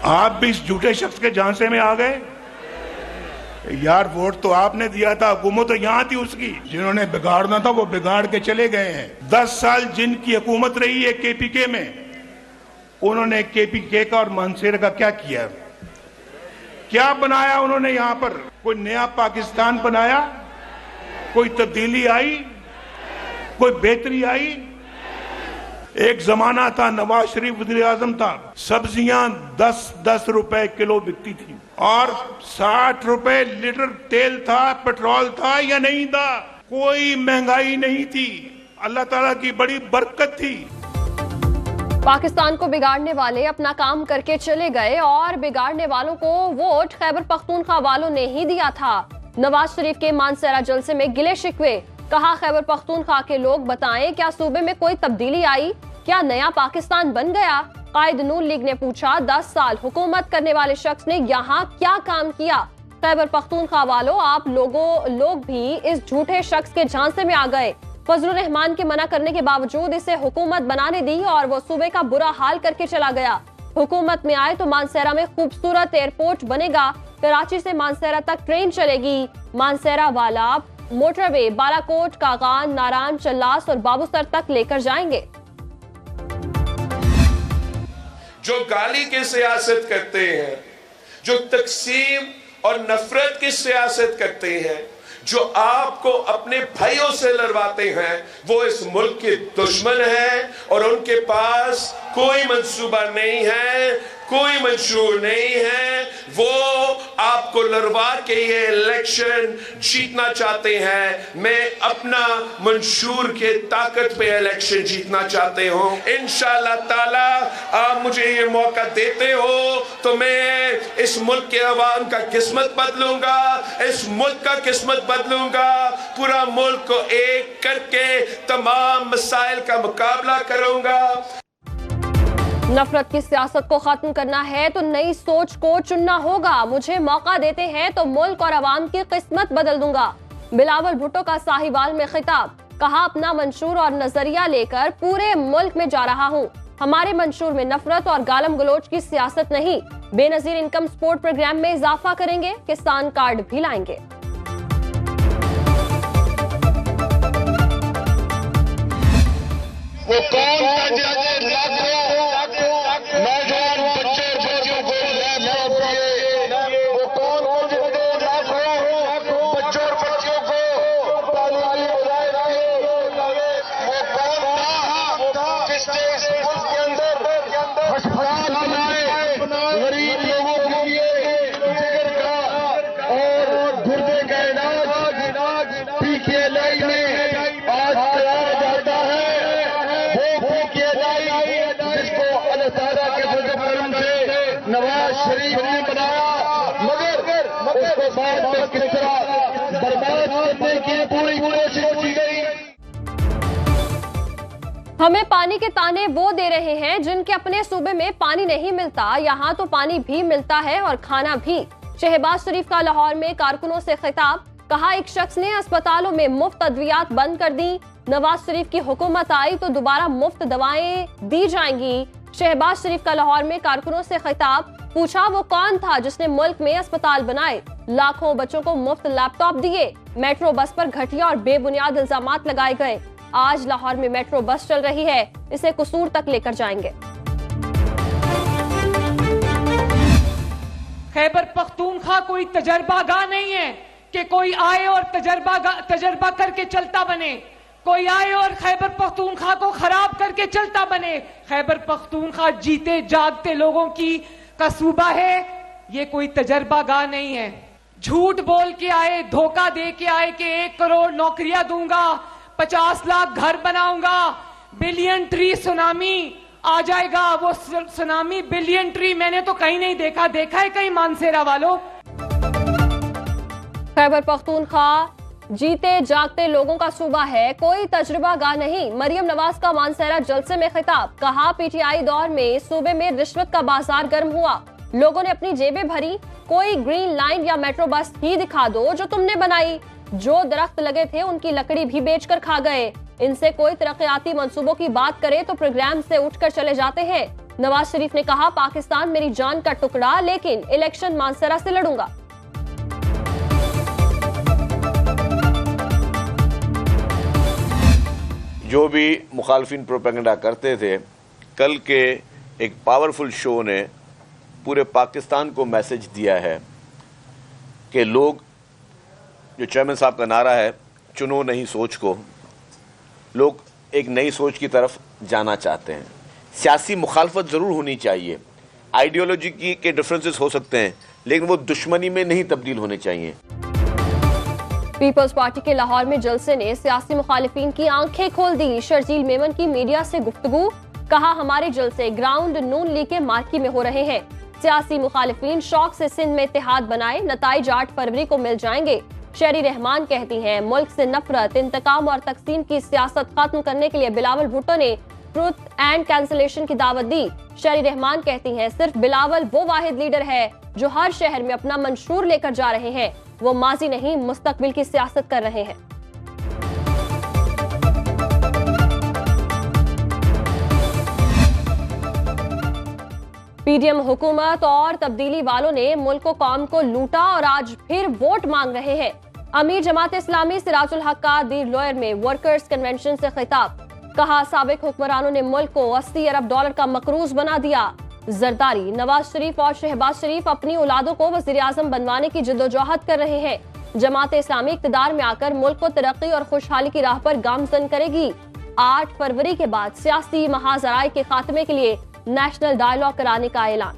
आप भी इस झूठे शख्स के झांसे में आ गए यार। वोट तो आपने दिया था, हुकूमत तो यहाँ थी उसकी। जिन्होंने बिगाड़ना था वो बिगाड़ के चले गए हैं। 10 साल जिनकी हुकूमत रही है केपीके में, उन्होंने केपीके का और मानसेरा का क्या किया, क्या बनाया उन्होंने यहाँ पर? कोई नया पाकिस्तान बनाया? कोई तब्दीली आई? कोई बेहतरी आई? एक जमाना था, नवाज शरीफ वज़ीर आज़म था, सब्जियां 10-10 रुपए किलो बिकती थी और 60 रुपए लीटर तेल था, पेट्रोल था या नहीं था। कोई महंगाई नहीं थी। अल्लाह ताला की बड़ी बरकत थी। पाकिस्तान को बिगाड़ने वाले अपना काम करके चले गए और बिगाड़ने वालों को वोट खैबर पख्तूनख्वा वालों ने ही दिया था। नवाज शरीफ के मानसेरा जलसे में गिले शिकवे। कहा खैबर पख्तूनख्वा के लोग बताएं, क्या सूबे में कोई तब्दीली आई? क्या नया पाकिस्तान बन गया? कायद नून लीग ने पूछा, 10 साल हुकूमत करने वाले शख्स ने यहाँ क्या काम किया? खैबर पख्तूनख्वा वालों, आप लोग भी इस झूठे शख्स के झांसे में आ गए। फजलुर रहमान के मना करने के बावजूद इसे हुकूमत बनाने दी और वो सूबे का बुरा हाल करके चला गया। हुकूमत में आए तो मानसेरा में खूबसूरत एयरपोर्ट बनेगा, कराची से मानसेरा तक ट्रेन चलेगी, मानसेरा वाला मोटरवे बालाकोट, कागान, नारायण, चल्लास और बाबूसर तक लेकर जाएंगे। जो गाली की सियासत करते हैं, जो तकसीम और नफरत की सियासत करते हैं, जो आपको अपने भाइयों से लड़वाते हैं, वो इस मुल्क के दुश्मन हैं और उनके पास कोई मंसूबा नहीं है, कोई मंशूर नहीं है। वो आपको लड़वा के ये इलेक्शन जीतना चाहते हैं। मैं अपना मंशूर के ताकत पे इलेक्शन जीतना चाहते हूँ। इंशाअल्लाह ताला आप मुझे ये मौका देते हो तो मैं इस मुल्क के अवाम का किस्मत बदलूंगा, इस मुल्क का किस्मत बदलूंगा। पूरा मुल्क को एक करके तमाम मसाइल का मुकाबला करूंगा। नफरत की सियासत को खत्म करना है तो नई सोच को चुनना होगा। मुझे मौका देते हैं तो मुल्क और अवाम की किस्मत बदल दूंगा। बिलावल भुट्टो का साहिवाल में खिताब। कहा, अपना मंशूर और नजरिया लेकर पूरे मुल्क में जा रहा हूँ। हमारे मंशूर में नफरत और गालम गलोच की सियासत नहीं। बेनजीर इनकम सपोर्ट प्रोग्राम में इजाफा करेंगे, किसान कार्ड भी लाएंगे। वो कौन नौजवान बच्चे बच्चियों को लैपटॉप दिए? वो कौन बच्चों और बच्चियों को तालीमी वसाइल दिए? वो कौन था जिसने इस मुल्क के अंदर अस्पताल बनाए, गरीब लोगों के लिए जिगर का और गुर्दे का इलाज पीकेएलआई में आज कराया जाता है। नवाज शरीफ ने बनाया, मगर उसको बाद में किस तरह बर्बाद करने की पूरी कोशिश की गई। हमें पानी के ताने वो दे रहे हैं जिनके अपने सूबे में पानी नहीं मिलता। यहाँ तो पानी भी मिलता है और खाना भी। शहबाज शरीफ का लाहौर में कारकुनों से खिताब। कहा, एक शख्स ने अस्पतालों में मुफ्त अद्वियात बंद कर दी। नवाज शरीफ की हुकूमत आई तो दोबारा मुफ्त दवाएं दी जाएंगी। शहबाज शरीफ का लाहौर में कारकुनों से खिताब। पूछा, वो कौन था जिसने मुल्क में अस्पताल बनाए, लाखों बच्चों को मुफ्त लैपटॉप दिए? मेट्रो बस पर घटिया और बेबुनियाद इल्जामात लगाए गए। आज लाहौर में मेट्रो बस चल रही है, इसे कसूर तक लेकर जाएंगे। खैबर पख्तूनख्वा कोई तजर्बागाह नहीं है कि कोई आए और तजर्बा करके चलता बने, कोई आए और खैबर पख्तूनख्वा को खराब करके चलता बने। खैबर पख्तूनख्वा जीते जागते लोगों की का सूबा है, ये कोई तजर्बागाह नहीं है। झूठ बोल के आए, धोखा दे के आए कि 1 करोड़ नौकरियां दूंगा, 50 लाख घर बनाऊंगा, बिलियन ट्री सुनामी आ जाएगा। वो सुनामी बिलियन ट्री मैंने तो कहीं नहीं देखा। देखा है कहीं मानसेरा वालों? खैबर पख्तूनख्वा जीते जागते लोगों का सूबा है, कोई तजुर्बागाह नहीं। मरियम नवाज का मानसेरा जलसे में खिताब। कहा, पीटीआई दौर में सूबे में रिश्वत का बाजार गर्म हुआ, लोगों ने अपनी जेबें भरी। कोई ग्रीन लाइन या मेट्रो बस ही दिखा दो जो तुमने बनाई। जो दरख्त लगे थे उनकी लकड़ी भी बेचकर खा गए। इनसे कोई तरक्याती मंसूबों की बात करे तो प्रोग्राम से उठकर चले जाते हैं। नवाज शरीफ ने कहा, पाकिस्तान मेरी जान का टुकड़ा, लेकिन इलेक्शन मानसरा से लड़ूंगा। जो भी मुखालफिन प्रोपेगेंडा करते थे, कल के एक पावरफुल शो ने पूरे पाकिस्तान को मैसेज दिया है कि लोग, जो चेयरमैन साहब का नारा है, चुनो नहीं सोच को, लोग एक नई सोच की तरफ जाना चाहते हैं। सियासी मुखालफत ज़रूर होनी चाहिए, आइडियोलॉजी के डिफरेंसेस हो सकते हैं, लेकिन वो दुश्मनी में नहीं तब्दील होने चाहिए। पीपल्स पार्टी के लाहौर में जलसे ने सियासी मुखालिफिन की आंखें खोल दी। शर्जील मेमन की मीडिया से गुफ्तगू, कहा, हमारे जलसे ग्राउंड नून लीग के मार्की में हो रहे हैं। सियासी मुखालिफिन शौक से सिंध में इत्तेहाद बनाए, नताइज 8 फरवरी को मिल जाएंगे। शहरी रहमान कहती हैं, मुल्क से नफरत, इंतकाम और तकसीम की सियासत खत्म करने के लिए बिलावल भुट्टो ने ट्रुथ एंड कैंसलेशन की दावत दी। शहरी रहमान कहती हैं, सिर्फ बिलावल वो वाहिद लीडर है जो हर शहर में अपना मंशूर लेकर जा रहे हैं। वो माजी नहीं, मुस्तकबिल की सियासत कर रहे हैं। पीडीएम हुकूमत और तब्दीली वालों ने मुल्क को कौम को लूटा और आज फिर वोट मांग रहे हैं। अमीर जमात इस्लामी सिराजुल हक का दीर लॉयर में वर्कर्स कन्वेंशन से खिताब, कहा, साबिक हुक्मरानों ने मुल्क को $80 अरब का मकरूज बना दिया। जरदारी, नवाज शरीफ और शहबाज शरीफ अपनी औलादों को वजीर आजम बनवाने की जद्दोजहद कर रहे हैं। जमात इस्लामी इक्तदार में आकर मुल्क को तरक्की और खुशहाली की राह पर गामजन करेगी। 8 फरवरी के बाद सियासी महाजराए के खात्मे के लिए नेशनल डायलॉग कराने का ऐलान।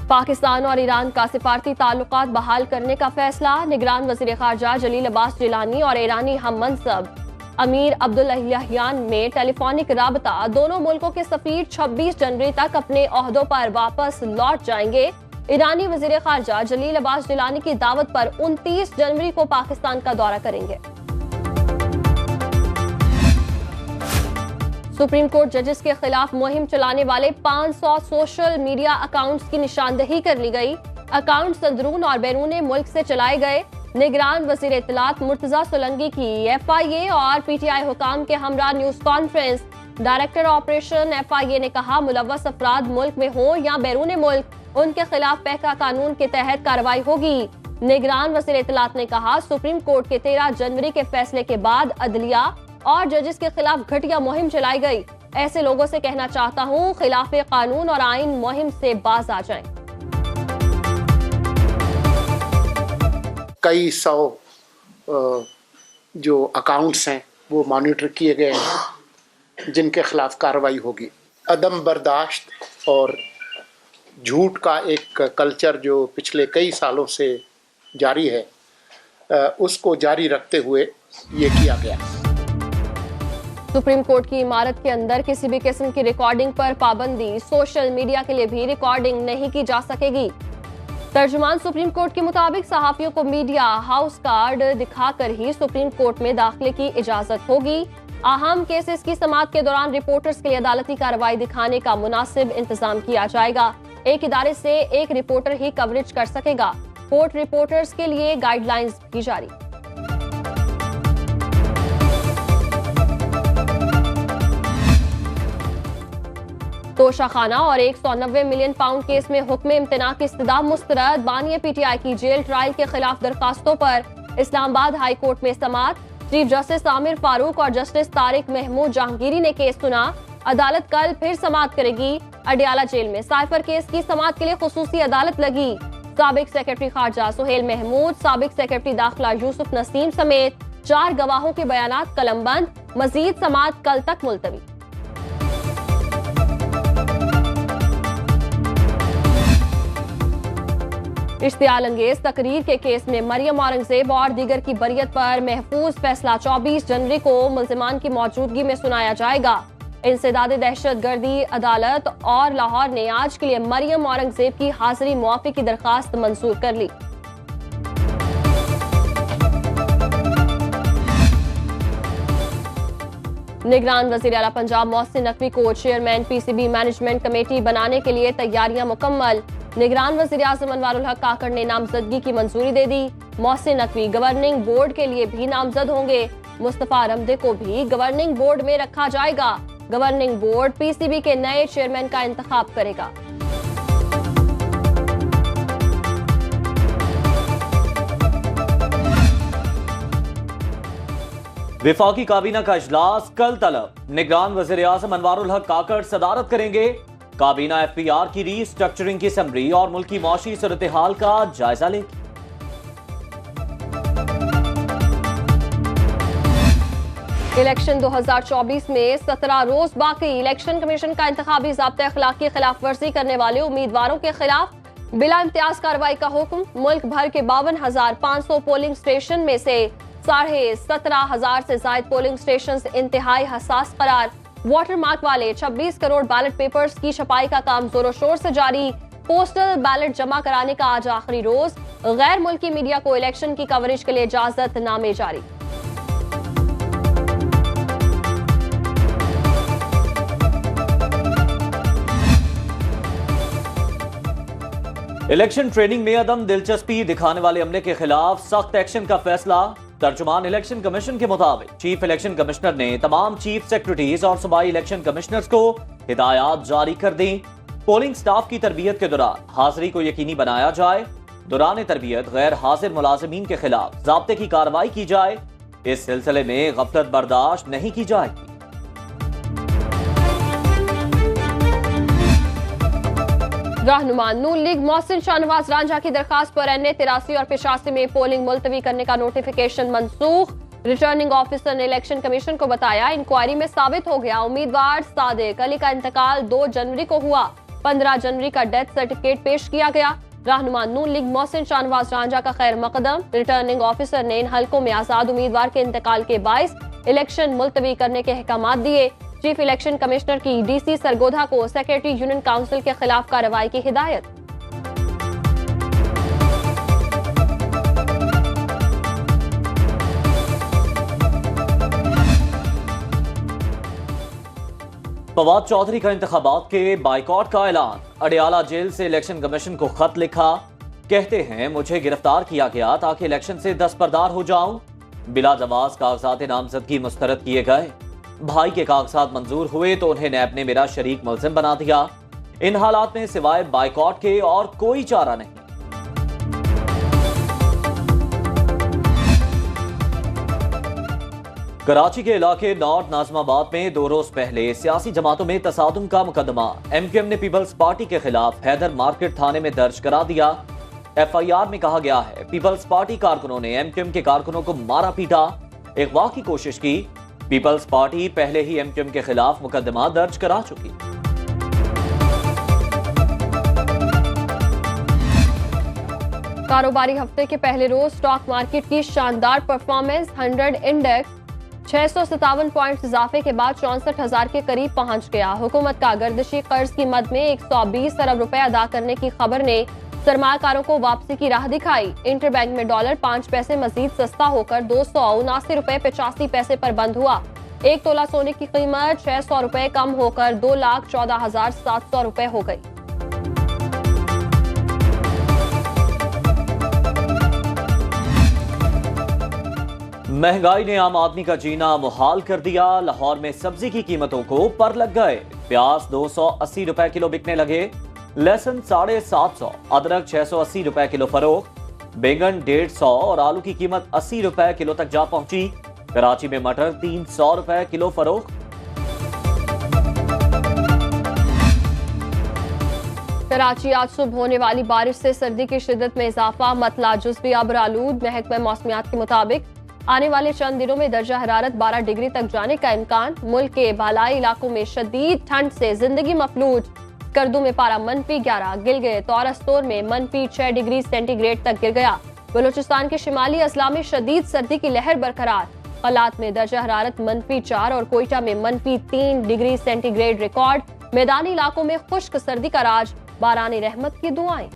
पाकिस्तान और ईरान का सिफारती ताल्लुकात बहाल करने का फैसला, निगरान वजीर खारजा जलील अब्बास जिलानी और ईरानी हम मनसब अमीर अब्दुल्लाहियान में टेलीफोनिक राबता। दोनों मुल्कों के सफीर 26 जनवरी तक अपने ओहदों पर वापस लौट जाएंगे। ईरानी वजीर खारजा जलील अब्बास जिलानी की दावत पर 29 जनवरी को पाकिस्तान का दौरा करेंगे। सुप्रीम कोर्ट जजेस के खिलाफ मुहिम चलाने वाले 500 सोशल मीडिया अकाउंट्स की निशानदेही कर ली गई। अकाउंट्स अंदरून और बैरून मुल्क से चलाए गए। निगरान वजीर इत्तलात मुर्तजा सोलंकी की FIA और PTI हुकाम के हमरा news conference. Director operation FIA ने कहा, मुलव्वस अफराद मुल्क में हो या बैरून मुल्क, उनके खिलाफ पैका कानून के तहत कार्रवाई होगी। निगरान वजीर इत्तलात ने कहा, सुप्रीम कोर्ट के 13 जनवरी के फैसले के बाद अदलिया और जजेस के खिलाफ घटिया मुहिम चलाई गई। ऐसे लोगों से कहना चाहता हूं, खिलाफ कानून और आइन मुहिम से बाज आ जाएं। कई सौ जो अकाउंट्स हैं वो मॉनिटर किए गए हैं, जिनके खिलाफ कार्रवाई होगी। अदम बर्दाश्त और झूठ का एक कल्चर जो पिछले कई सालों से जारी है, उसको जारी रखते हुए ये किया गया। सुप्रीम कोर्ट की इमारत के अंदर किसी भी किस्म की रिकॉर्डिंग पर पाबंदी, सोशल मीडिया के लिए भी रिकॉर्डिंग नहीं की जा सकेगी। तर्जुमान सुप्रीम कोर्ट के मुताबिक सहाफियों को मीडिया हाउस कार्ड दिखाकर ही सुप्रीम कोर्ट में दाखिले की इजाजत होगी। अहम केसेस की समाअत के दौरान रिपोर्टर्स के लिए अदालती कार्रवाई दिखाने का मुनासिब इंतजाम किया जाएगा। एक इदारे से एक रिपोर्टर ही कवरेज कर सकेगा। कोर्ट रिपोर्टर्स के लिए गाइडलाइंस भी जारी। तोशाखाना और 190 मिलियन पाउंड केस में हुक्म इम्तना की इस्तदा मुस्तरद। बानिया PTI की जेल ट्रायल के खिलाफ दरखास्तों पर इस्लामाबाद हाई कोर्ट में समाअत। चीफ जस्टिस आमिर फारूक और जस्टिस तारिक महमूद जहांगीरी ने केस सुना। अदालत कल फिर समाअत करेगी। अडियाला जेल में साइफर केस की समाअत के लिए खुसूसी अदालत लगी। साबिक सेक्रेटरी खारजा सुहेल महमूद, साबिक सेक्रेटरी दाखिला यूसुफ नसीम समेत 4 गवाहों के बयानात कलमबंद। मजीद समाअत कल तक मुलतवी। इश्तियाल अंगेज तकरीर के केस में मरियम औरंगजेब और दीगर की बरियत पर महफूज फैसला 24 जनवरी को मुल्जिमान की मौजूदगी में सुनाया जाएगा। इंसदाद दहशतगर्दी अदालत और लाहौर ने आज के लिए मरियम औरंगजेब की हाजिरी मुआफी की दरखास्त मंजूर कर ली। निगरान वजीर आला पंजाब मोहसिन नकवी को चेयरमैन PCB मैनेजमेंट कमेटी बनाने के लिए तैयारियां मुकम्मल। निगरान वजीर आजम अनवारुल हक काकड़ ने नामजदगी की मंजूरी दे दी। मोहसिन नकवी गवर्निंग बोर्ड के लिए भी नामजद होंगे। मुस्तफा रमदे को भी गवर्निंग बोर्ड में रखा जाएगा। गवर्निंग बोर्ड पीसीबी के नए चेयरमैन का इंतखाब करेगा। विफाकी काबीना का इजलास कल तलब। निगरान वज़ीर आज़म अनवारुल हक काकड़ सदारत करेंगे। काबीना एफपीआर की रीस्ट्रक्चरिंग की समरी और मुल्की मौशी सूरत हाल का जायजा लेगी। इलेक्शन 2024 में 17 रोज बाकी। इलेक्शन कमीशन का इंतखाबी ज़ाब्ता अखलाक की खिलाफ वर्जी करने वाले उम्मीदवारों के खिलाफ बिला इम्तियाज कार्रवाई का हुक्म। मुल्क भर के 52,500 पोलिंग स्टेशन में से 17,500 से जायद पोलिंग स्टेशन इंतहाई हसास करार। वाटर मार्क वाले 26 करोड़ बैलेट पेपर्स की छपाई का काम जोरों शोर से जारी। पोस्टल बैलेट जमा कराने का आज आखिरी रोज। गैर मुल्की मीडिया को इलेक्शन की कवरेज के लिए इजाजत नामे जारी। इलेक्शन ट्रेनिंग में अदम दिलचस्पी दिखाने वाले अमले के खिलाफ सख्त एक्शन का फैसला। तर्जुमान इलेक्शन कमीशन के मुताबिक चीफ इलेक्शन कमिश्नर ने तमाम चीफ सेक्रेटरीज और सूबाई इलेक्शन कमिश्नर्स को हिदायत जारी कर दी। पोलिंग स्टाफ की तरबियत के दौरान हाजिरी को यकीनी बनाया जाए। दौरान तरबियत गैर हाजिर मुलाजिमीन के खिलाफ ज़ाब्ते की कार्रवाई की जाए। इस सिलसिले में गफलत बर्दाश्त नहीं की जाएगी। रहनुमा नून लीग मोहसिन शाहनवाज रांझा की दरखास्त पर NA 83 और 85 में पोलिंग मुलतवी करने का नोटिफिकेशन मनसूख। रिटर्निंग ऑफिसर ने इलेक्शन कमीशन को बताया, इंक्वायरी में साबित हो गया उम्मीदवार सादिक अली का इंतकाल 2 जनवरी को हुआ। 15 जनवरी का डेथ सर्टिफिकेट पेश किया गया। रहनुमा नून लीग मोहसिन शाहनवाज रांझा का खैर मकदम। रिटर्निंग ऑफिसर ने इन हलकों में आजाद उम्मीदवार के इंतकाल के बाइस इलेक्शन मुलतवी करने के अहकाम दिए। चीफ इलेक्शन कमिश्नर की DC सरगोधा को सेक्रेटरी यूनियन काउंसिल के खिलाफ कार्रवाई की हिदायत। फवाद चौधरी का इंतखाबात के बाइकॉट का ऐलान। अडियाला जेल से इलेक्शन कमीशन को खत लिखा। कहते हैं, मुझे गिरफ्तार किया गया ताकि इलेक्शन से दस्तबरदार हो जाऊं। बिला जवाज कागजात नामजदगी मुस्तरद किए गए। भाई के कागजात मंजूर हुए तो उन्हें नैब ने मेरा शरीक मुल्जिम बना दिया। इन हालात में सिवाय बाइकॉट के और कोई चारा नहीं। कराची के इलाके नॉर्थ नाजमाबाद में 2 रोज पहले सियासी जमातों में तसादुम का मुकदमा MQM ने पीपल्स पार्टी के खिलाफ हैदर मार्केट थाने में दर्ज करा दिया। FIR में कहा गया है, पीपल्स पार्टी कारकुनों ने MQM के कारकुनों को मारा पीटा, अगवा की कोशिश की। पीपल्स पार्टी पहले ही MQM के खिलाफ मुकदमा दर्ज करा चुकी। कारोबारी हफ्ते के पहले रोज स्टॉक मार्केट की शानदार परफॉर्मेंस। 100 इंडेक्स 657 पॉइंट्स इजाफे के बाद 64,000 के करीब पहुंच गया। हुकूमत का गर्दिशी कर्ज की मद में 120 अरब रुपए अदा करने की खबर ने सरमायाकारों को वापसी की राह दिखाई। इंटरबैंक में डॉलर 5 पैसे मजीद सस्ता होकर 279 रुपए 85 पैसे पर बंद हुआ। 1 तोला सोने की कीमत 600 रुपए कम होकर 2,14,700 रुपए हो गई। महंगाई ने आम आदमी का जीना मुहाल कर दिया। लाहौर में सब्जी की कीमतों को पर लग गए। प्याज 280 रुपए किलो बिकने लगे। लहसुन 750, अदरक 680 रुपए किलो फरोख्त। बैंगन 150 और आलू की कीमत 80 रुपए किलो तक जा पहुंची। कराची में मटर 300 रुपए किलो फरोख्त। कराची आज सुबह होने वाली बारिश से सर्दी की शिद्दत में इजाफा। मतला जुज़वी अब्र आलूद। महकमा मौसमियात के मुताबिक आने वाले चंद दिनों में दर्जा हरारत 12 डिग्री तक जाने का इम्कान। मुल्क के बालाई इलाकों में शदीद ठंड से जिंदगी मफलूज। करदू में पारा -11, गिलगित और अस्तोर में -6 डिग्री सेंटीग्रेड तक गिर गया। बलूचिस्तान के शिमाली अजला में शदीद सर्दी की लहर बरकरार। कलात में दर्जा हरारत -4 और कोयटा में -3 डिग्री सेंटीग्रेड रिकॉर्ड। मैदानी इलाकों में खुश्क सर्दी का राज। बारानी रहमत की दुआएं।